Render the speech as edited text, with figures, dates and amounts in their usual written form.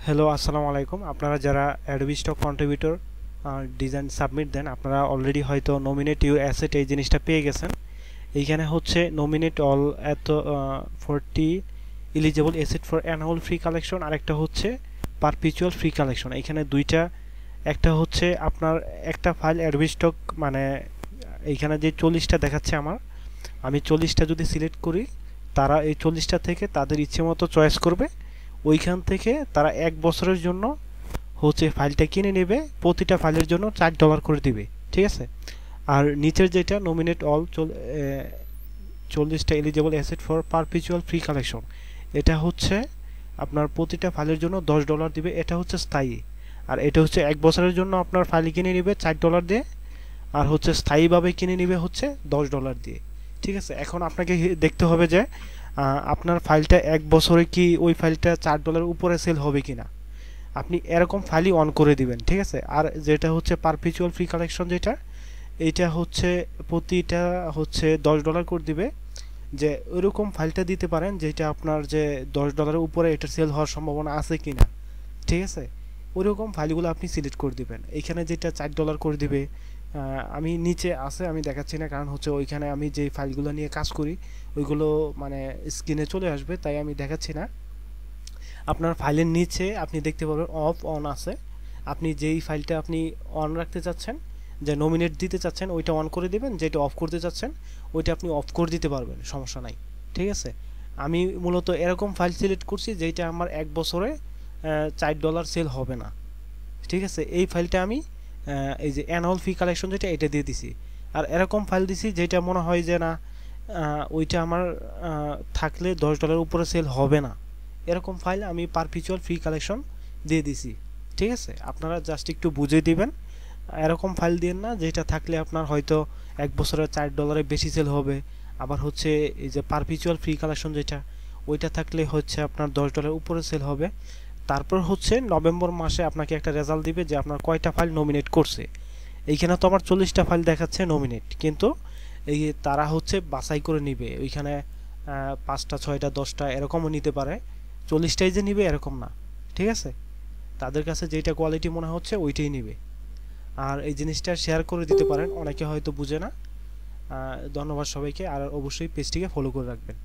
Hello, আসসালামু আলাইকুম। আপনারা যারা Adobe stock contributor design submit দেন, আপনারা অলরেডি হয়তো নমিনেট ইউর অ্যাসেট এই জিনিসটা পেয়ে গেছেন। এইখানে হচ্ছে নমিনেট অল এত 40 eligible asset for annual free collection, আরেকটা হচ্ছে পারপিচুয়াল ফ্রি কালেকশন। এখানে দুইটা, একটা হচ্ছে আপনার একটা ফাইল অ্যাডোবি স্টক, মানে এইখানে যে 40টা দেখাচ্ছে আমার, আমি 40টা যদি সিলেক্ট করি, তারা এই 40টা থেকে তাদের ইচ্ছে মতো চয়েস করবে। ওইখান থেকে তারা 1 বছরের জন্য হচ্ছে ফাইলটা কিনে নেবে, প্রতিটা ফাইলের জন্য $4 করে দিবে। ঠিক আছে। আর নিচের যেটা নমিনেট অল 40টা eligible asset for perpetual free collection, এটা হচ্ছে আপনার প্রতিটা ফাইলের জন্য $10 দিবে। এটা হচ্ছে স্থায়ী। আর এটা হচ্ছে 1 বছরের জন্য আপনার ফাইল কিনে নেবে $4 দিয়ে, আর হচ্ছে স্থায়ীভাবে কিনে নেবে হচ্ছে $10 দিয়ে। ঠিক আছে। এখন আপনাকে দেখতে হবে যে আপনার ফাইলটা 1 বছরে কি ওই ফাইলটা $4 উপরে সেল হবে কিনা। আপনি এরকম ফাইলই অন করে দিবেন। ঠিক আছে। আর যেটা হচ্ছে পারপিচুয়াল ফ্রি কালেকশন, যেটা এইটা হচ্ছে প্রতিটা হচ্ছে $10 করে দিবে। যে ওইরকম ফাইলটা দিতে পারেন যেটা আপনার যে $10 উপরে এটা সেল হওয়ার সম্ভাবনা আছে কিনা। ঠিক আছে। ওইরকম ফাইলগুলো আপনি সিলেক্ট করে দিবেন। এইখানে যেটা $4 করে দিবে, আমি নিচে আছে, আমি দেখাচ্ছি না, কারণ হচ্ছে ওইখানে আমি যে ফাইলগুলো নিয়ে কাজ করি ওইগুলো মানে স্ক্রিনে চলে আসবে, তাই আমি দেখাচ্ছি না। আপনার ফাইলের নিচে আপনি দেখতে পাবেন অফ অন আছে। আপনি যেই ফাইলটা আপনি অন রাখতে চাচ্ছেন, যে নমিনেট দিতে চাচ্ছেন, ওইটা অন করে দেবেন। যেটা অফ করতে চাচ্ছেন ওইটা আপনি অফ করে দিতে পারবেন, সমস্যা নাই। ঠিক আছে। আমি মূলত এরকম ফাইল সিলেক্ট করছি যেটা আমার 1 বছরে $4 সেল হবে না। ঠিক আছে। এই ফাইলটা আমি এই যে অ্যানুয়াল ফি কালেকশন যেটা, এটা দিয়ে দিছি। আর এরকম ফাইল দিছি যেটা মনে হয় যে না, ওইটা আমার থাকলে $10 উপরে সেল হবে না, এরকম ফাইল আমি পারপিচুয়াল ফ্রি কালেকশন দিয়ে দিছি। ঠিক আছে। আপনারা জাস্ট একটু বুঝে দিবেন, এরকম ফাইল দিন না যেটা থাকলে আপনার হয়তো 1 বছরে $4 বেশি সেল হবে। আবার হচ্ছে এই যে পারপিচুয়াল ফ্রি কালেকশন যেটা, ওইটা থাকলে হচ্ছে আপনার $10 উপরে সেল হবে। তারপর হচ্ছে নভেম্বর মাসে আপনাকে একটা রেজাল্ট দিবে যে আপনার কয়টা ফাইল নমিনেট করছে। এইখানে তো আমার 40টা ফাইল দেখাচ্ছে নমিনেট, কিন্তু এই তারা হচ্ছে বাছাই করে নিবে। ওইখানে 5টা 6টা 10টা এরকমও নিতে পারে, 40টাই যে নিবে এরকম না। ঠিক আছে। তাদের কাছে যেটা কোয়ালিটি মনে হচ্ছে ওইটাই নিবে। আর এই জিনিসটা শেয়ার করে দিতে পারেন, অনেকে হয়তো বুঝে না। ধন্যবাদ সবাইকে, আর অবশ্যই পেজটিকে ফলো করে রাখবেন।